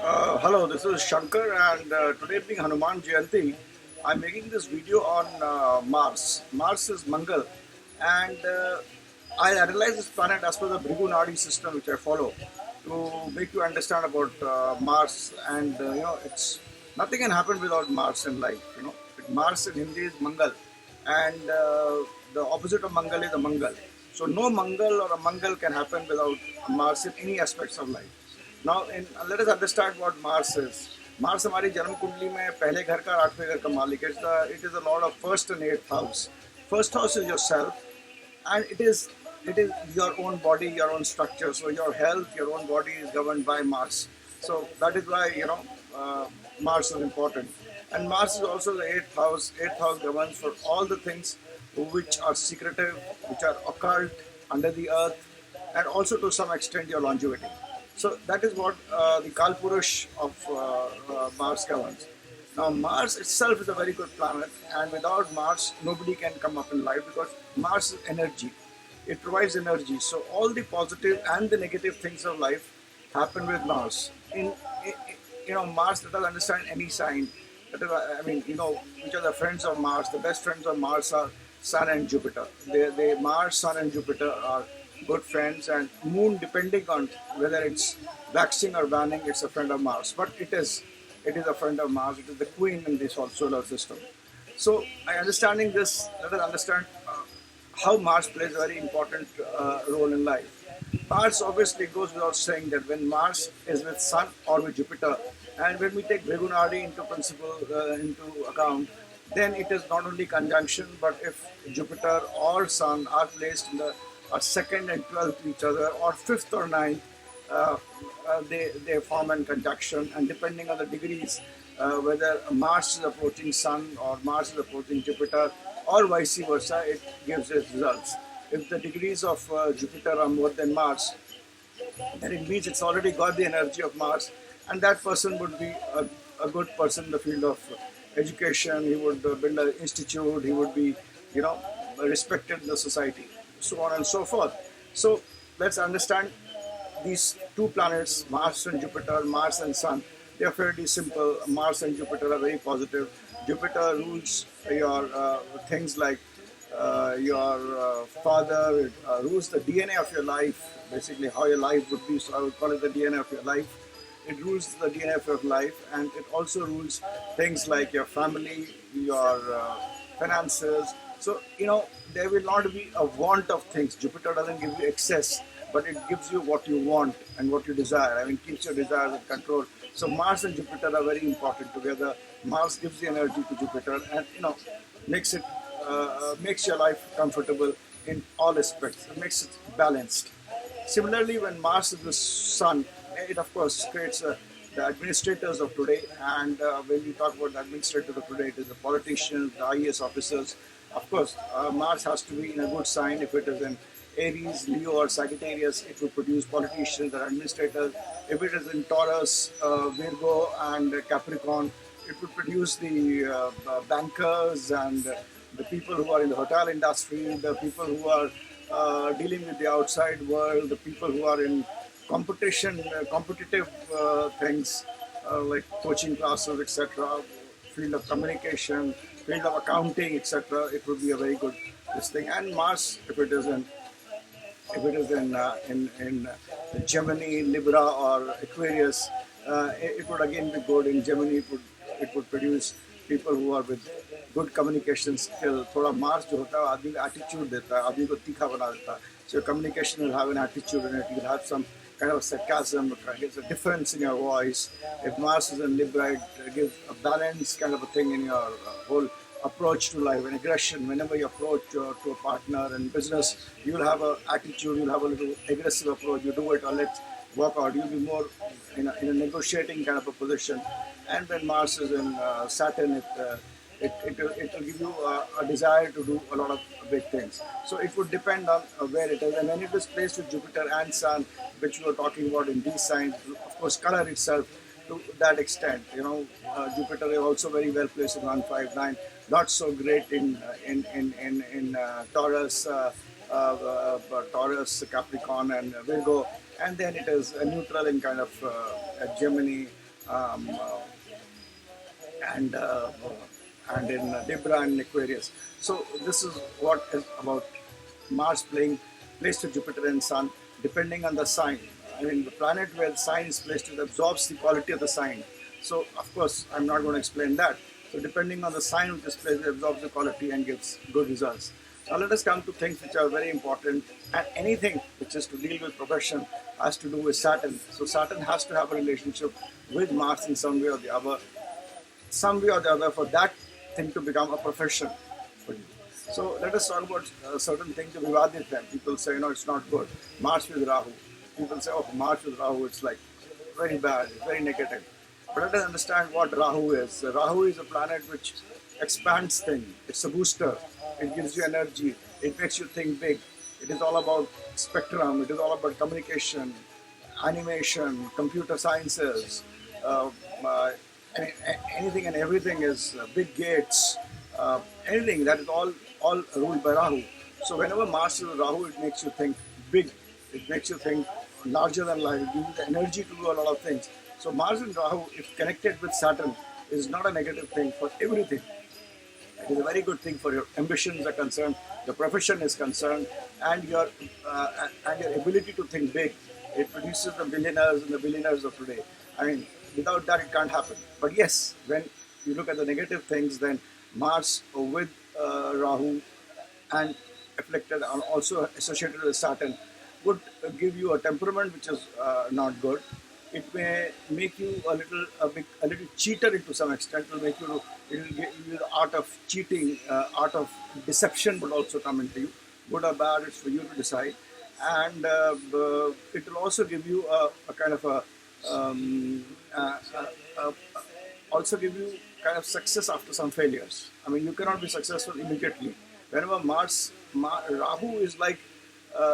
Hello, this is Shanker, and today being Hanuman Jayanti, I'm making this video on Mars. Mars is Mangal, and I analyze this planet as per the Bhrigu Nadi system, which I follow, to make you understand about Mars. And it's nothing can happen without Mars in life. Mars in Hindi is Mangal, and the opposite of Mangal is a Mangal. So no Mangal or a Mangal can happen without Mars in any aspects of life. Now, let us understand what Mars is. Mars हमारी जन्म कुंडली में पहले घर का और आठवें घर का मालिक है. It is the lord of first and eighth house. First house is yourself, and it is your own body, your own structure. So your health, your own body is governed by Mars. So that is why Mars is important. And Mars is also the eighth house. Eighth house governs for all the things which are secretive, which are occult under the earth, and also to some extent your longevity. So that is what the Kalpurush of Mars governs. Now Mars itself is a very good planet, and without Mars nobody can come up in life because Mars is energy. It provides energy. So all the positive and the negative things of life happen with Mars. Mars, let us understand any sign. That is, which are the friends of Mars. The best friends of Mars are Sun and Jupiter. Mars, Sun, and Jupiter are good friends, and Moon, depending on whether it's waxing or waning, it's a friend of Mars. But it is a friend of Mars. It is the queen in this whole solar system. So, by understanding this, let us understand how Mars plays a very important role in life. Mars obviously goes without saying that when Mars is with Sun or with Jupiter, and when we take Bhrigu Nadi into account, then it is not only conjunction, but if Jupiter or Sun are placed in the second and 12th to each other, or fifth or ninth, they form a conjunction, and depending on the degrees, whether Mars is approaching Sun or Mars is approaching Jupiter, or vice versa, it gives its results. If the degrees of Jupiter are more than Mars, then it means it's already got the energy of Mars, and that person would be a good person in the field of education. He would build an institute. He would be, respected in the society, so on and so forth. So let's understand these two planets, Mars and Jupiter, Mars and Sun. They are fairly simple. Mars and Jupiter are very positive. Jupiter rules your things like your father, it rules the DNA of your life, basically how your life would be. So I would call it the DNA of your life. It rules the DNA of your life, and it also rules things like your family, your finances. So, there will not be a want of things. Jupiter doesn't give you excess, but it gives you what you want and what you desire. Keeps your desires in control. So Mars and Jupiter are very important together. Mars gives the energy to Jupiter, and makes it makes your life comfortable in all aspects. It makes it balanced. Similarly, when Mars is the Sun, it of course creates the administrators of today. And when we talk about the administrators of today, it is the politicians, the IAS officers. Of course, Mars has to be in a good sign. If it is in Aries, Leo, or Sagittarius, it will produce politicians or administrators. If it is in Taurus, Virgo, and Capricorn, it would produce the bankers and the people who are in the hotel industry, the people who are dealing with the outside world, the people who are in competitive things like coaching classes, etc., field of communication, field of accounting, etc. It would be a very good this thing. And Mars, if it is in Gemini, Libra, or Aquarius, it would again be good. In Gemini, it would produce people who are with good communication skill. थोड़ा Mars जो होता है आदमी को attitude देता है, आदमी को तीखा बना देता है. So your communication will have an attitude in it. You will have some kind of sarcasm. There's a difference in your voice. If Mars is in Libra, it gives a balance kind of a thing in your whole approach to life and aggression. Whenever you approach to a partner in business, you will have an attitude. You'll have a little aggressive approach. You do it, or let's work out. You'll be more in a negotiating kind of a position. And when Mars is in Saturn, it will give you a desire to do a lot of big things. So it would depend on where it is. And when it is placed with Jupiter and Sun, which we were talking about in these signs, of course, color itself to that extent. Jupiter is also very well placed in 159. Not so great in Taurus, Taurus, Capricorn, and Virgo. And then it is neutral in kind of Gemini, um, and in Libra and Aquarius. So this is what is about Mars playing placed to Jupiter and Sun, depending on the sign. I mean, the planet where the sign is placed, it absorbs the quality of the sign. So, of course, I'm not going to explain that. So, depending on the sign which is placed, it absorbs the quality and gives good results. Now, let us come to things which are very important, and anything which is to deal with profession has to do with Saturn. So, Saturn has to have a relationship with Mars in some way or the other, for that thing to become a profession for you. So let us talk about certain things of Vivadit them. People say, no, it's not good. Mars with Rahu. People say, oh, Mars with Rahu, it's like very bad, it's very negative. But let us understand what Rahu is. Rahu is a planet which expands things. It's a booster. It gives you energy. It makes you think big. It is all about spectrum. It is all about communication, animation, computer sciences. Uh, uh, Anything and everything is big gates. Anything that is all ruled by Rahu. So whenever Mars is with Rahu, it makes you think big. It makes you think larger than life. It gives you the energy to do a lot of things. So Mars and Rahu, if connected with Saturn, is not a negative thing for everything. It is a very good thing for your ambitions are concerned, your profession is concerned, and your ability to think big. It produces the billionaires and the billionaires of today. I mean, without that, it can't happen. But yes, when you look at the negative things, then Mars with Rahu and afflicted and also associated with Saturn would give you a temperament which is not good. It may make you a little cheater into some extent. It will give you the art of cheating, art of deception would also come into you. Good or bad, it's for you to decide. And it will also give you a kind of a um, uh, uh, uh, also give you kind of success after some failures. I mean, you cannot be successful immediately. Whenever Rahu is like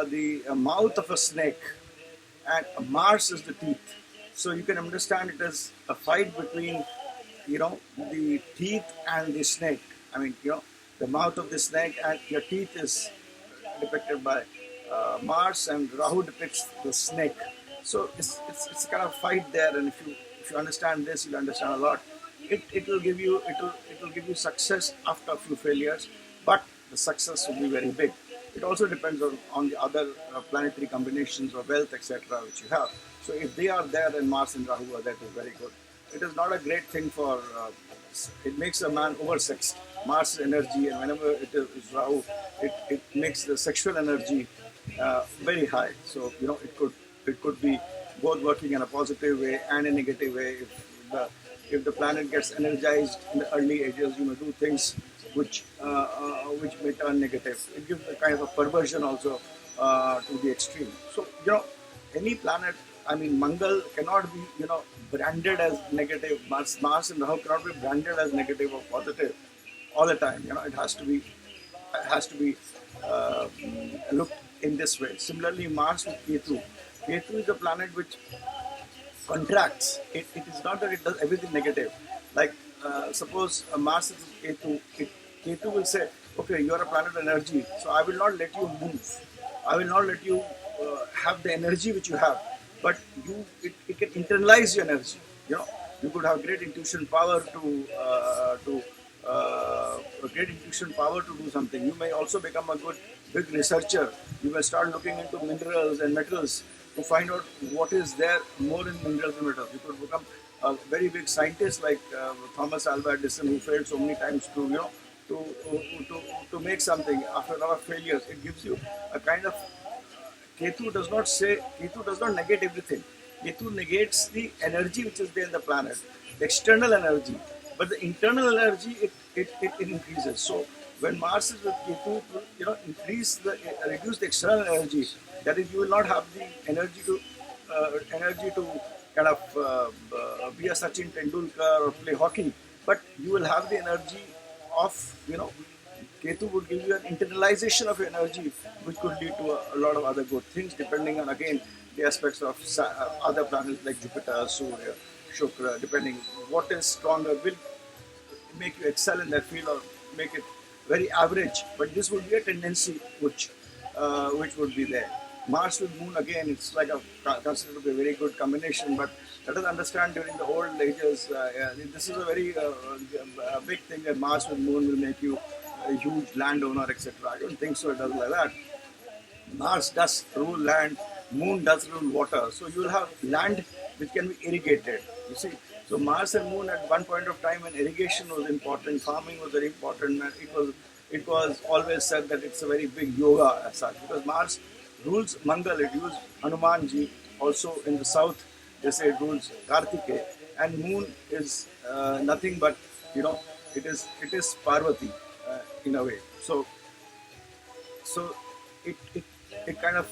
the mouth of a snake, and Mars is the teeth. So you can understand it as a fight between, the teeth and the snake. I mean, the mouth of the snake and your teeth is depicted by Mars, and Rahu depicts the snake. So it's kind of fight there, and if you understand this, you'll understand a lot. It will give you success after a few failures, but the success will be very big. It also depends on the other planetary combinations of wealth, etc., which you have. So if they are there, then Mars and Rahu are there, it is very good. It is not a great thing for. It makes a man oversexed. Mars energy, and whenever it is Rahu, it makes the sexual energy very high. So it could be both working in a positive way and a negative way. If the planet gets energized in the early ages, you may do things which may turn negative. It gives a kind of a perversion also to the extreme. So any planet, I mean, Mangal cannot be branded as negative. Mars and Rahu cannot be branded as negative or positive all the time. It has to be looked in this way. Similarly, Mars with Ketu. Ketu is a planet which contracts. It is not that it does everything negative. Like suppose Mars is Ketu, Ketu will say, okay, you are a planet of energy, so I will not let you move. I will not let you have the energy which you have, but it can internalize your energy. You could have great intuition power great intuition power to do something. You may also become a big researcher. You may start looking into minerals and metals to find out what is there more in minerals and metals. You could become a very big scientist like Thomas Alva Edison, who failed so many times to make something after a lot of failures. It gives you a kind of Ketu does not negate everything. Ketu negates the energy which is there in the planet, the external energy, but the internal energy it increases. So when Mars is with Ketu, it will reduce the external energy. That is, you will not have the energy to kind of be a Sachin Tendulkar or play hockey, but you will have the energy of Ketu would give you an internalization of energy, which could lead to a lot of other good things, depending on, again, the aspects of other planets like Jupiter, Surya, Shukra, depending what is stronger will make you excel in that field or make it very average. But this would be a tendency which would be there. Mars with Moon, again, it's like considered to be a very good combination, but let us understand during the old ages, this is a very a big thing that Mars with Moon will make you a huge landowner, etc. I don't think so. It doesn't like that. Mars does rule land, Moon does rule water. So you will have land which can be irrigated. You see, so Mars and Moon at one point of time when irrigation was important, farming was very important, and it was always said that it's a very big yoga as such because Mars rules Mangal. It rules Hanumanji. Also in the south, they say it rules Kartike, and Moon is nothing but it is Parvati in a way. So it it kind of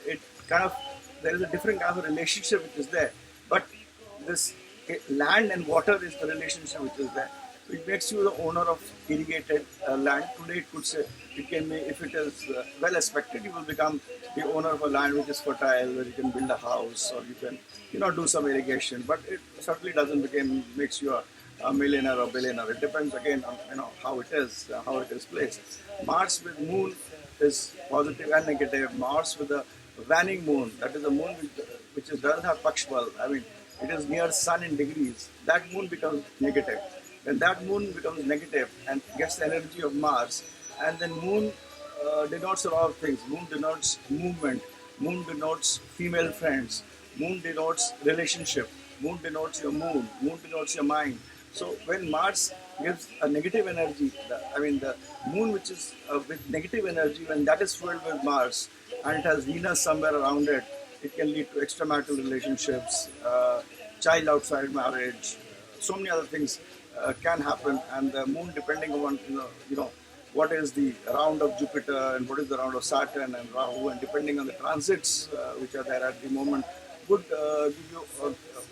it kind of there is a different kind of relationship which is there, but this land and water is the relationship which is there. So it makes you the owner of irrigated land. Today it could say it can be, if it is well expected, you will become the owner of a land which is fertile, where you can build a house or you can do some irrigation. But it certainly doesn't become makes you a millionaire or billionaire. It depends again on how it is placed. Mars with Moon is positive and negative. Mars with a waning moon, that is a moon doesn't have Pakshbal. I mean, it is near Sun in degrees. That moon becomes negative. When that moon becomes negative and gets the energy of Mars, and then Moon denotes a lot of things. Moon denotes movement. Moon denotes female friends. Moon denotes relationship. Moon denotes your mood. Moon denotes your mind. So when Mars gives a negative energy, the moon which is with negative energy, when that is filled with Mars and it has Venus somewhere around it, it can lead to extramarital relationships, child outside marriage, so many other things can happen. And the moon, depending on what is the round of Jupiter and what is the round of Saturn and Rahu, and depending on the transits which are there at the moment, would give you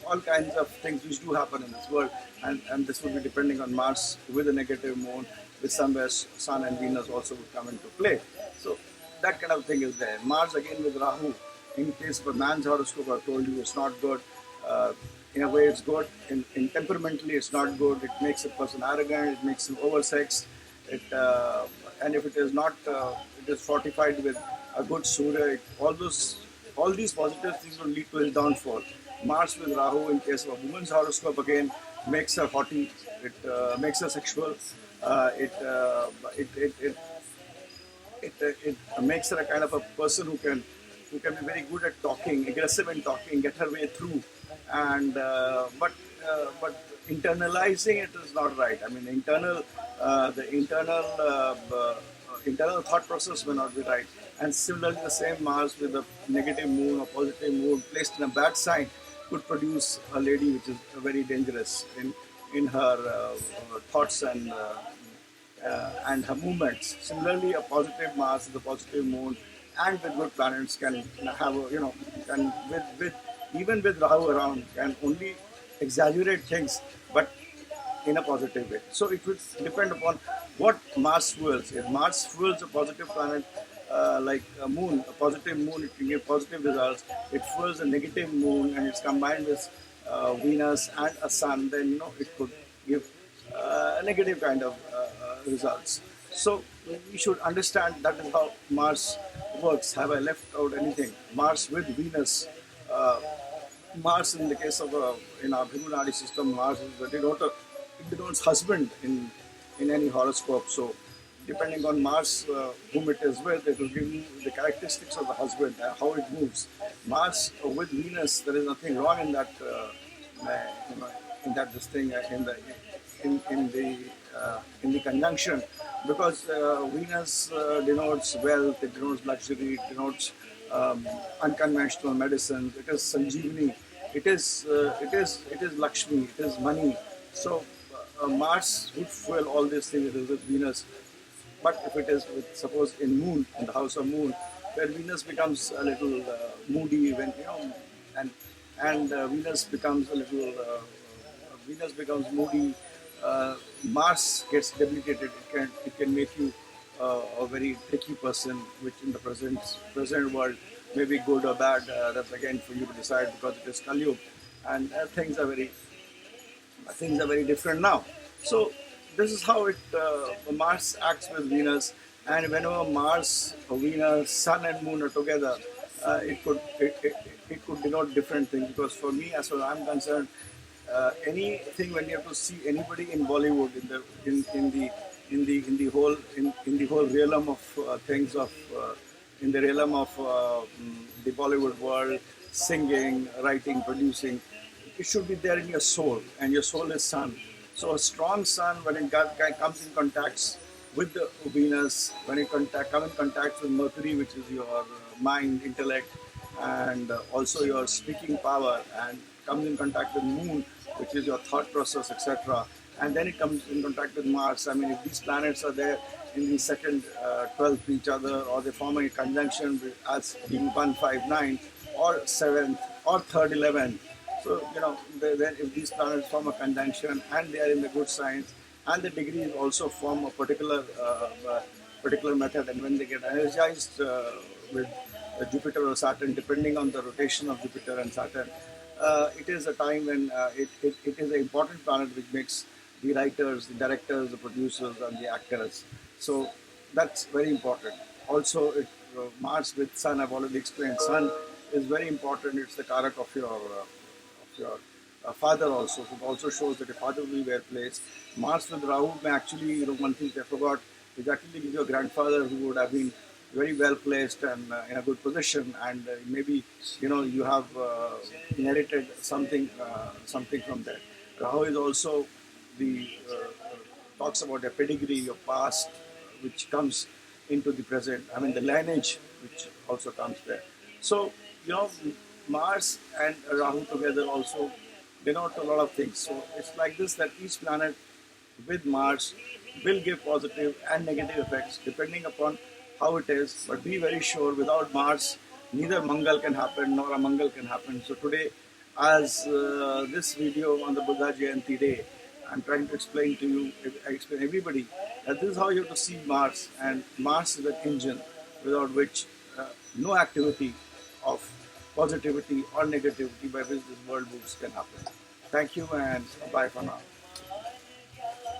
all kinds of things which do happen in this world, and this would be depending on Mars with a negative moon, with somewhere Sun and Venus also would come into play. So that kind of thing is there. Mars again with Rahu, in case of a man's horoscope, I told you it's not good. In a way it's good, in temperamentally it's not good. It makes a person arrogant, it makes him oversexed. And if it is not, it is fortified with a good Surya. All these positive things will lead to his downfall. Mars with Rahu, in case of a woman's horoscope, again makes her haughty. It makes her sexual. It makes her a kind of a person who can be very good at talking, aggressive in talking, get her way through, and but internalizing it is not right. I mean, the internal thought process may not be right. And similarly, the same Mars with a negative moon or positive moon placed in a bad sign could produce a lady which is very dangerous in her thoughts and her movements. Similarly, a positive Mars with a positive moon and with good planets can have can with even with Rahu around can only exaggerate things, but in a positive way. So it would depend upon what Mars fuels. If Mars fuels a positive planet like a moon, a positive moon, it can give positive results. It fuels a negative moon and it's combined with Venus and a sun, then it could give a negative kind of results. So we should understand that is how Mars works. Have I left out anything? Mars with Venus. Mars, in the case of in our Bhrigu Nadi system, Mars is the denoter. It denotes husband in any horoscope. So depending on Mars, whom it is with, it will give you the characteristics of the husband, how it moves. Mars with Venus, there is nothing wrong in that. In that this thing in the conjunction, because Venus denotes wealth, it denotes luxury, it denotes unconventional medicine. It is Sanjeevani. It is Lakshmi. It is money. So Mars would fuel all these things. It is with Venus. But if it is with, suppose in Moon, in the house of Moon, where Venus becomes a little moody, when and Venus becomes a little Venus becomes moody. Mars gets debilitated. It can make you a very tricky person, which in the present world may be good or bad. That's again for you to decide, because it is Kali Yuga, and things are very different now. So this is how Mars acts with Venus, and whenever Mars, Venus, Sun and Moon are together, it could denote different things. Because for me, as far as I'm concerned, anything when you have to see anybody in Bollywood in the whole realm of things of in the realm of the Bollywood world, singing, writing, producing, it should be there in your soul, and your soul is sun. So a strong sun, when comes in contacts with the Venus, when it come in contact with Mercury, which is your mind, intellect, and also your speaking power, and comes in contact with Moon, which is your thought process, etc. And then it comes in contact with Mars. I mean, if these planets are there in the second 12th to each other, or they form a conjunction as being 159, or 7th, or third 11th. So, then if these planets form a conjunction and they are in the good signs, and the degrees also form a particular method, and when they get energized with Jupiter or Saturn, depending on the rotation of Jupiter and Saturn, it is a time when it is an important planet which makes the writers, the directors, the producers, and the actors. So that's very important. Also, Mars with Sun, I've already explained. Sun is very important. It's the karak of your father also. So it also shows that your father will be well placed. Mars with Rahu may actually, one thing I forgot, is actually give your grandfather who would have been very well placed and in a good position, and maybe you have inherited something from that. Rahu is also the talks about your pedigree, your past, which comes into the present. I mean, the lineage, which also comes there. So, Mars and Rahu together also denote a lot of things. So it's like this, that each planet with Mars will give positive and negative effects depending upon how it is. But be very sure, without Mars, neither Mangal can happen nor a Mangal can happen. So today, as this video on the Buddha Jayanti day, I'm trying to explain to you, I explain everybody, that this is how you have to see Mars. And Mars is an engine without which no activity of positivity or negativity by which this world moves can happen. Thank you, and bye for now.